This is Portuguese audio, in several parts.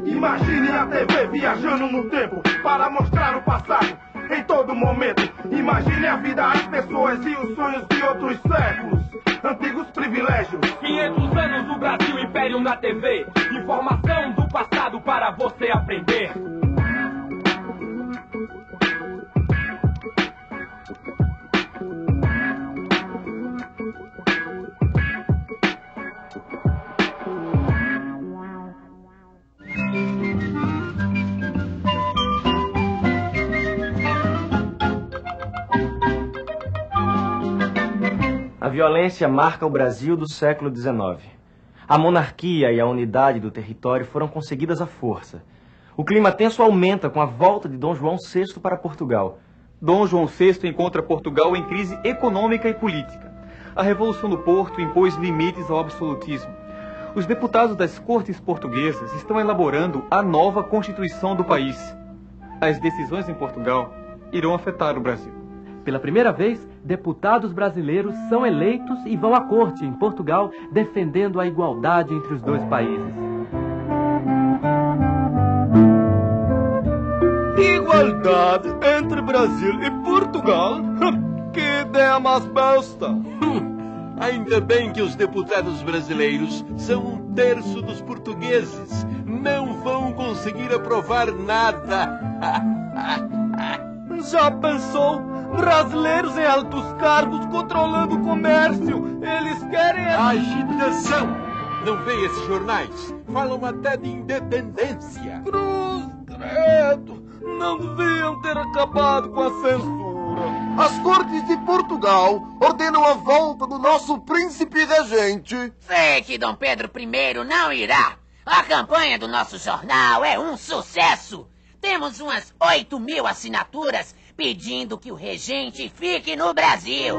Imagine a TV viajando no tempo para mostrar o passado em todo momento. Imagine a vida, as pessoas e os sonhos de outros séculos. Antigos privilégios. 500 anos do Brasil, Império na TV. Informação do passado para você aprender. A violência marca o Brasil do século XIX. A monarquia e a unidade do território foram conseguidas à força. O clima tenso aumenta com a volta de Dom João VI para Portugal. Dom João VI encontra Portugal em crise econômica e política. A Revolução do Porto impôs limites ao absolutismo. Os deputados das cortes portuguesas estão elaborando a nova Constituição do país. As decisões em Portugal irão afetar o Brasil. Pela primeira vez, deputados brasileiros são eleitos e vão à corte em Portugal defendendo a igualdade entre os dois países. Igualdade entre Brasil e Portugal? Que ideia mais besta! Ainda bem que os deputados brasileiros são 1/3 dos portugueses. Não vão conseguir aprovar nada. Já pensou? Brasileiros em altos cargos controlando o comércio. Eles querem... Agitação! Não vê esses jornais? Falam até de independência. Cruz, credo! Não deviam ter acabado com a censura. As cortes de Portugal ordenam a volta do nosso príncipe regente. Sei que Dom Pedro I não irá. A campanha do nosso jornal é um sucesso. Temos umas 8.000 assinaturas pedindo que o regente fique no Brasil.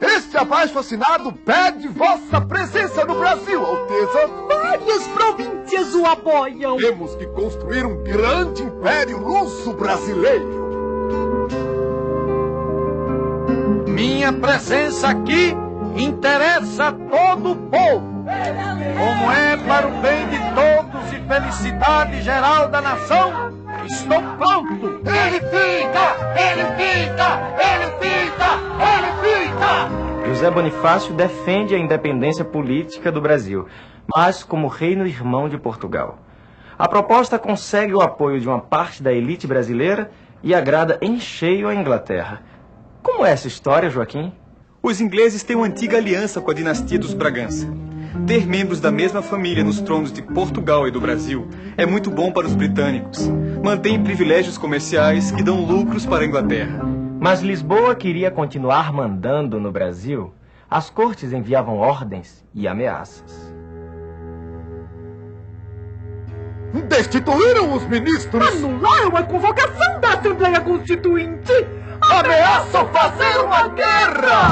Este abaixo assinado pede vossa presença no Brasil, Alteza. Várias províncias o apoiam. Temos que construir um grande império russo-brasileiro. Minha presença aqui interessa a todo o povo. Como é para o bem de todos e felicidade geral da nação, estou pronto. Ele fica! Ele fica! Ele fica! Ele fica! José Bonifácio defende a independência política do Brasil, mas como reino irmão de Portugal. A proposta consegue o apoio de uma parte da elite brasileira e agrada em cheio a Inglaterra. Como é essa história, Joaquim? Os ingleses têm uma antiga aliança com a dinastia dos Bragança. Ter membros da mesma família nos tronos de Portugal e do Brasil é muito bom para os britânicos. Mantém privilégios comerciais que dão lucros para a Inglaterra. Mas Lisboa queria continuar mandando no Brasil. As cortes enviavam ordens e ameaças. Destituíram os ministros. Anularam a convocação da Assembleia Constituinte. Ameaçam fazer uma guerra.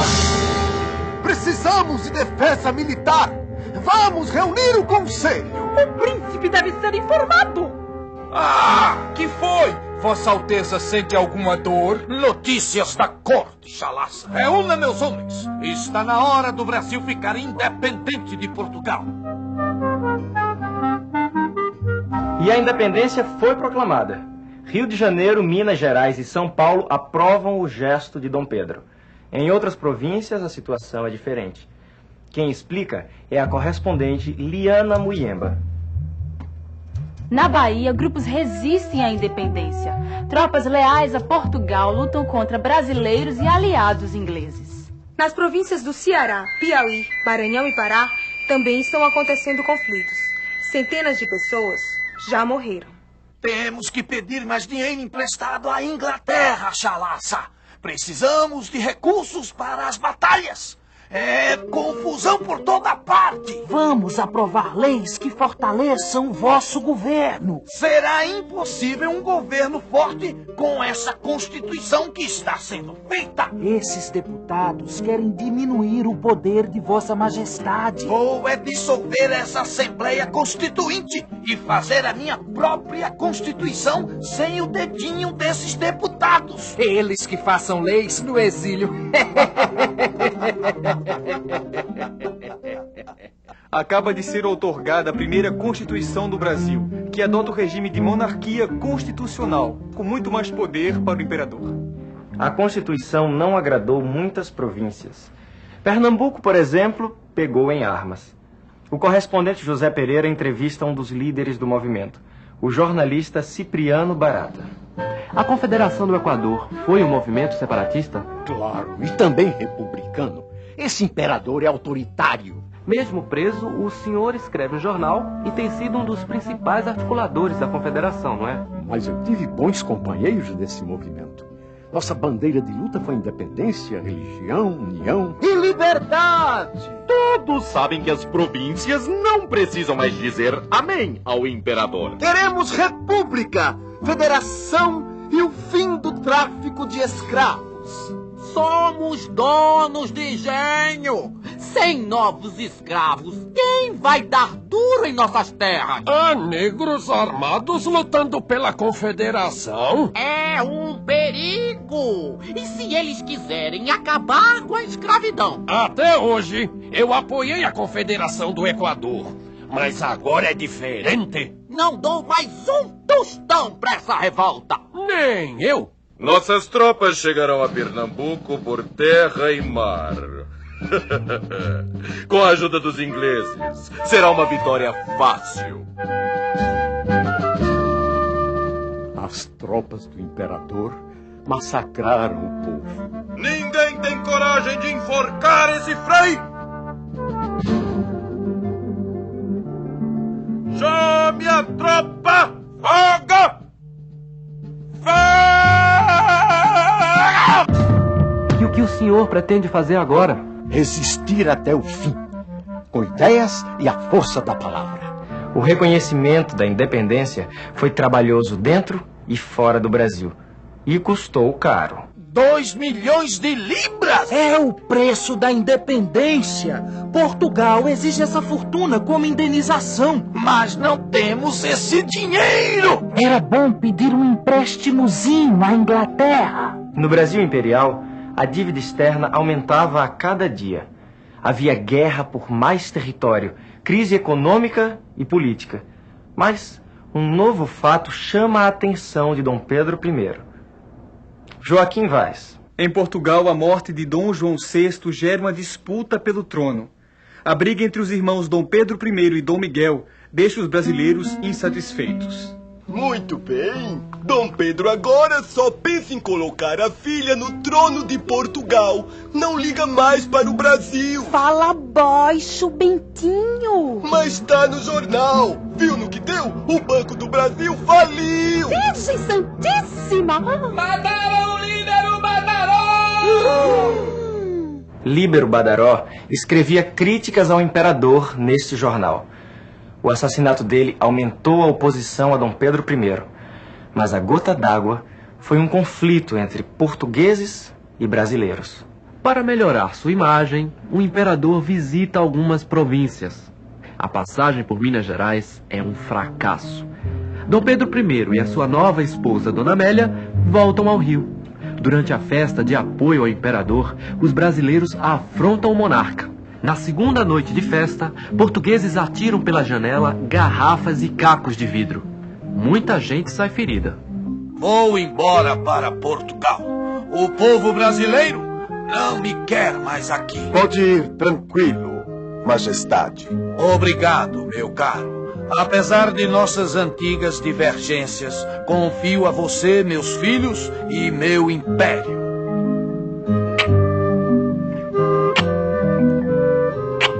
Precisamos de defesa militar. Vamos reunir o conselho. O príncipe deve ser informado. Que foi? Vossa Alteza sente alguma dor? Notícias da corte, chalaça. Reúna meus homens. Está na hora do Brasil ficar independente de Portugal. E a independência foi proclamada. Rio de Janeiro, Minas Gerais e São Paulo aprovam o gesto de Dom Pedro. Em outras províncias, a situação é diferente. Quem explica é a correspondente Liana Muyemba. Na Bahia, grupos resistem à independência. Tropas leais a Portugal lutam contra brasileiros e aliados ingleses. Nas províncias do Ceará, Piauí, Maranhão e Pará, também estão acontecendo conflitos. Centenas de pessoas já morreram. Temos que pedir mais dinheiro emprestado à Inglaterra, chalaça. Precisamos de recursos para as batalhas. É confusão por toda parte. Vamos aprovar leis que fortaleçam o vosso governo. Será impossível um governo forte com essa Constituição que está sendo feita. Esses deputados querem diminuir o poder de vossa majestade. Vou dissolver essa Assembleia Constituinte e fazer a minha própria Constituição sem o dedinho desses deputados. Eles que façam leis no exílio. acaba de ser outorgada a primeira Constituição do Brasil, que adota o regime de monarquia constitucional, com muito mais poder para o imperador. A Constituição não agradou muitas províncias. Pernambuco, por exemplo, pegou em armas. O correspondente José Pereira entrevista um dos líderes do movimento, o jornalista Cipriano Barata. A Confederação do Equador foi um movimento separatista? Claro, e também republicano. Esse imperador é autoritário. Mesmo preso, o senhor escreve um jornal e tem sido um dos principais articuladores da Confederação, não é? Mas eu tive bons companheiros desse movimento. Nossa bandeira de luta foi independência, religião, união e liberdade. Todos sabem que as províncias não precisam mais dizer amém ao imperador. Queremos república, federação e o fim do tráfico de escravos. Somos donos de engenho. Sem novos escravos, quem vai dar duro em nossas terras? Há negros armados lutando pela Confederação? É um perigo. E se eles quiserem acabar com a escravidão? Até hoje, eu apoiei a Confederação do Equador. Mas agora é diferente. Não dou mais um tostão pra essa revolta. Nem eu. Nossas tropas chegarão a Pernambuco por terra e mar. Com a ajuda dos ingleses, será uma vitória fácil. As tropas do imperador massacraram o povo. Ninguém tem coragem de enforcar esse frei! Chame a tropa! Fogo! E o que o senhor pretende fazer agora? Resistir até o fim, com ideias e a força da palavra. O reconhecimento da independência foi trabalhoso dentro e fora do Brasil. E custou caro. 2 milhões de libras! É o preço da independência. Portugal exige essa fortuna como indenização. Mas não temos esse dinheiro! Era bom pedir um empréstimozinho à Inglaterra. No Brasil Imperial, a dívida externa aumentava a cada dia. Havia guerra por mais território, crise econômica e política. Mas um novo fato chama a atenção de Dom Pedro I. Joaquim Vaz. Em Portugal, a morte de Dom João VI gera uma disputa pelo trono. A briga entre os irmãos Dom Pedro I e Dom Miguel deixa os brasileiros insatisfeitos. Muito bem. Dom Pedro agora só pensa em colocar a filha no trono de Portugal. Não liga mais para o Brasil. Fala baixo, Bentinho. Mas tá no jornal. Viu no que deu? O Banco do Brasil faliu. Virgem Santíssima. Mataram o Líbero Badaró! Líbero Badaró escrevia críticas ao imperador neste jornal. O assassinato dele aumentou a oposição a Dom Pedro I. Mas a gota d'água foi um conflito entre portugueses e brasileiros. Para melhorar sua imagem, o imperador visita algumas províncias. A passagem por Minas Gerais é um fracasso. Dom Pedro I e a sua nova esposa, Dona Amélia, voltam ao Rio. Durante a festa de apoio ao imperador, os brasileiros afrontam o monarca. Na segunda noite de festa, portugueses atiram pela janela garrafas e cacos de vidro. Muita gente sai ferida. Vou embora para Portugal. O povo brasileiro não me quer mais aqui. Pode ir tranquilo, majestade. Obrigado, meu caro. Apesar de nossas antigas divergências, confio a você, meus filhos e meu império.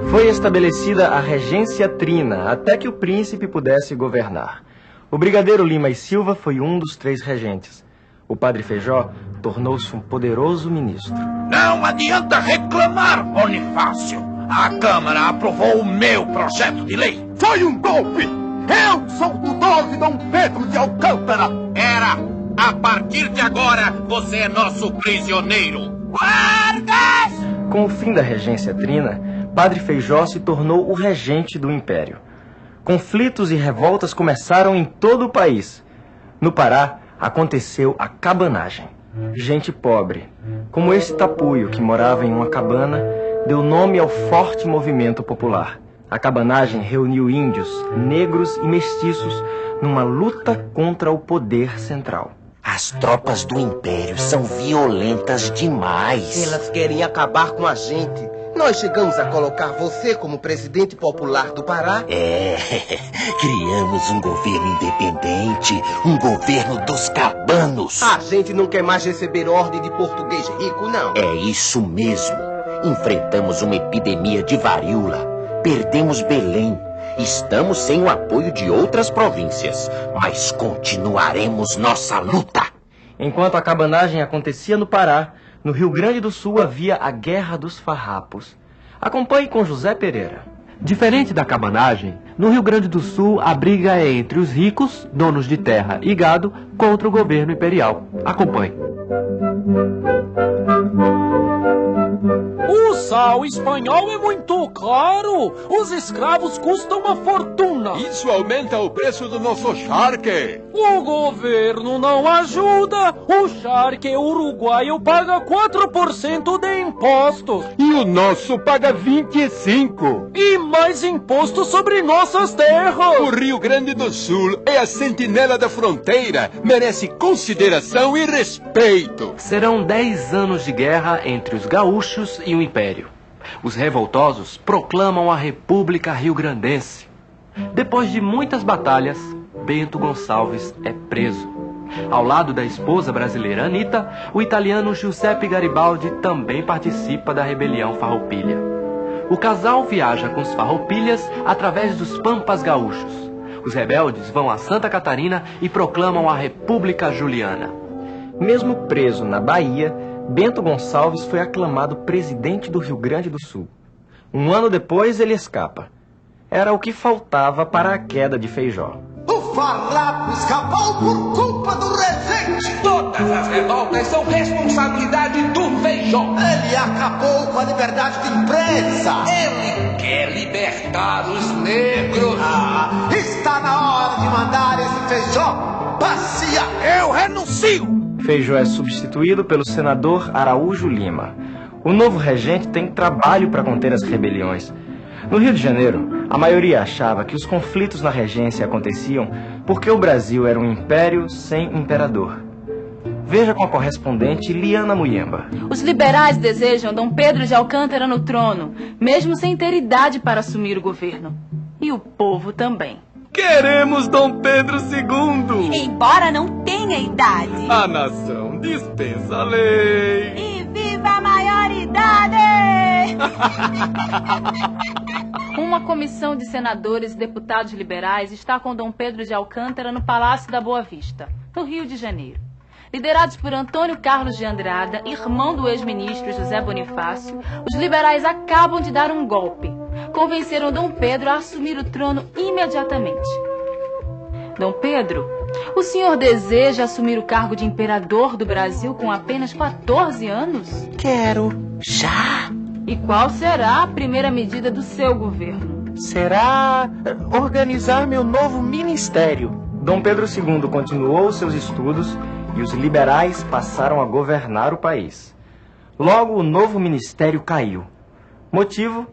Foi estabelecida a regência trina até que o príncipe pudesse governar. O brigadeiro Lima e Silva foi um dos 3 regentes. O padre Feijó tornou-se um poderoso ministro. Não adianta reclamar, Bonifácio. A Câmara aprovou o meu projeto de lei. Foi um golpe! Eu sou o tutor de Dom Pedro de Alcântara! Era! A partir de agora, você é nosso prisioneiro! Guardas! Com o fim da regência trina, Padre Feijó se tornou o regente do império. Conflitos e revoltas começaram em todo o país. No Pará, aconteceu a cabanagem. Gente pobre, como esse tapuio que morava em uma cabana, deu nome ao forte movimento popular. A cabanagem reuniu índios, negros e mestiços numa luta contra o poder central. As tropas do Império são violentas demais. Elas querem acabar com a gente. Nós chegamos a colocar você como presidente popular do Pará. Criamos um governo independente, um governo dos cabanos. A gente não quer mais receber ordem de português rico, não. É isso mesmo. Enfrentamos uma epidemia de varíola. Perdemos Belém. Estamos sem o apoio de outras províncias, mas continuaremos nossa luta. Enquanto a cabanagem acontecia no Pará, no Rio Grande do Sul havia a Guerra dos Farrapos. Acompanhe com José Pereira. Diferente da cabanagem, no Rio Grande do Sul a briga é entre os ricos, donos de terra e gado, contra o governo imperial. Acompanhe. O sal espanhol é muito caro. Os escravos custam uma fortuna. Isso aumenta o preço do nosso charque. O governo não ajuda. O charque uruguaio paga 4% de impostos. E o nosso paga 25%. E mais imposto sobre nossas terras. O Rio Grande do Sul é a sentinela da fronteira. Merece consideração e respeito. Serão 10 anos de guerra entre os gaúchos e o Império. Os revoltosos proclamam a República Rio-Grandense. Depois de muitas batalhas, Bento Gonçalves é preso. Ao lado da esposa brasileira Anita, o italiano Giuseppe Garibaldi também participa da rebelião farroupilha. O casal viaja com os farroupilhas através dos Pampas gaúchos. Os rebeldes vão a Santa Catarina e proclamam a República Juliana. Mesmo preso na Bahia, Bento Gonçalves foi aclamado presidente do Rio Grande do Sul. Um ano depois, ele escapa. Era o que faltava para a queda de Feijó. O farrapo escapou por culpa do regente. Todas as revoltas são responsabilidade do Feijó. Ele acabou com a liberdade de imprensa. Ele quer libertar os negros. Está na hora de mandar esse Feijó passear. Eu renuncio. Feijó é substituído pelo senador Araújo Lima. O novo regente tem trabalho para conter as rebeliões. No Rio de Janeiro, a maioria achava que os conflitos na regência aconteciam porque o Brasil era um império sem imperador. Veja com a correspondente Liana Muyemba. Os liberais desejam Dom Pedro de Alcântara no trono, mesmo sem ter idade para assumir o governo. E o povo também. Queremos Dom Pedro II. Embora não tenha idade. A nação dispensa a lei. E viva a maioridade! Uma comissão de senadores e deputados liberais está com Dom Pedro de Alcântara no Palácio da Boa Vista, no Rio de Janeiro. Liderados por Antônio Carlos de Andrada, irmão do ex-ministro José Bonifácio, os liberais acabam de dar um golpe. Convenceram Dom Pedro a assumir o trono imediatamente. Dom Pedro, o senhor deseja assumir o cargo de imperador do Brasil com apenas 14 anos? Quero. Já? E qual será a primeira medida do seu governo? Será organizar meu novo ministério. Dom Pedro II continuou seus estudos e os liberais passaram a governar o país. Logo, o novo ministério caiu. Motivo?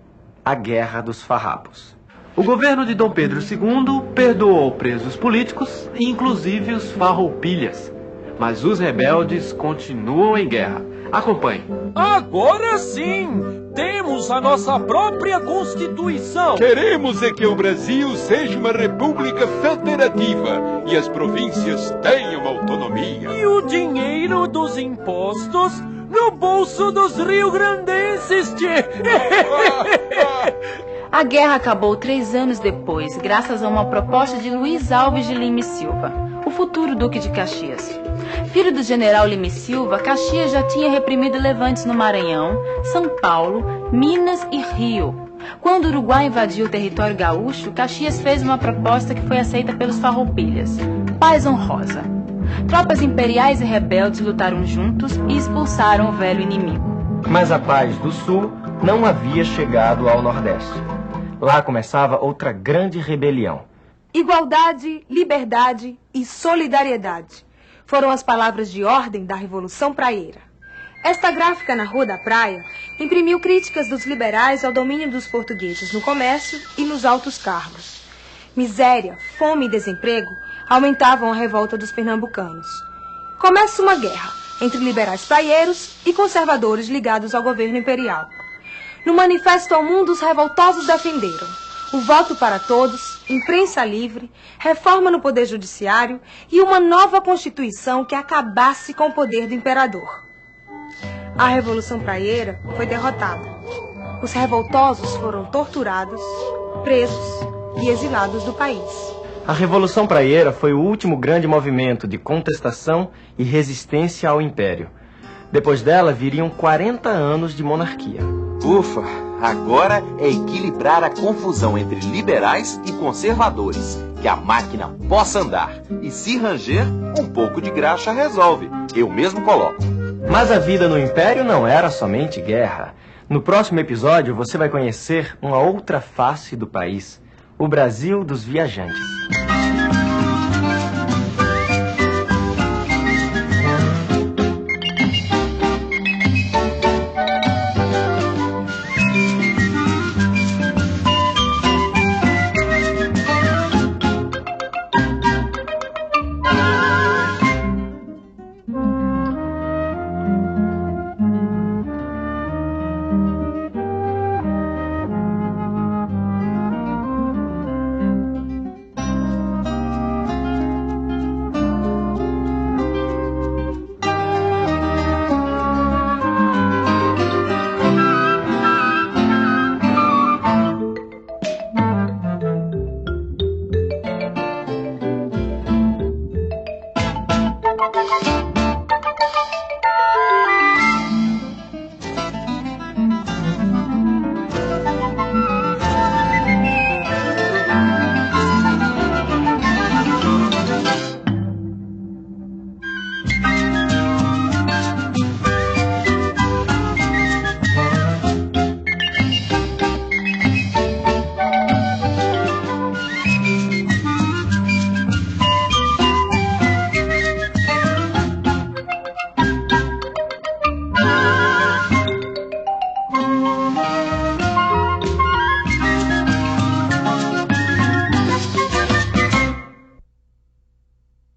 A Guerra dos Farrapos. O governo de Dom Pedro II perdoou presos políticos, inclusive os farroupilhas. Mas os rebeldes continuam em guerra. Acompanhe. Agora sim! Temos a nossa própria Constituição. Queremos é que o Brasil seja uma república federativa e as províncias tenham autonomia. E o dinheiro dos impostos no bolso dos rio-grandenses, tchê! A guerra acabou 3 anos depois, graças a uma proposta de Luiz Alves de Lima e Silva, o futuro Duque de Caxias. Filho do general Lima e Silva, Caxias já tinha reprimido levantes no Maranhão, São Paulo, Minas e Rio. Quando o Uruguai invadiu o território gaúcho, Caxias fez uma proposta que foi aceita pelos farroupilhas: paz honrosa. Tropas imperiais e rebeldes lutaram juntos e expulsaram o velho inimigo. Mas a paz do Sul não havia chegado ao Nordeste. Lá começava outra grande rebelião. Igualdade, liberdade e solidariedade foram as palavras de ordem da Revolução Praieira. Esta gráfica na Rua da Praia imprimiu críticas dos liberais ao domínio dos portugueses no comércio e nos altos cargos. Miséria, fome e desemprego aumentavam a revolta dos pernambucanos. Começa uma guerra entre liberais praieiros e conservadores ligados ao governo imperial. No Manifesto ao Mundo, os revoltosos defenderam o voto para todos, imprensa livre, reforma no poder judiciário e uma nova constituição que acabasse com o poder do imperador. A Revolução Praieira foi derrotada. Os revoltosos foram torturados, presos e exilados do país. A Revolução Praieira foi o último grande movimento de contestação e resistência ao Império. Depois dela viriam 40 anos de monarquia. Ufa, agora é equilibrar a confusão entre liberais e conservadores, que a máquina possa andar. E se ranger, um pouco de graxa resolve. Eu mesmo coloco. Mas a vida no Império não era somente guerra. No próximo episódio você vai conhecer uma outra face do país, o Brasil dos viajantes.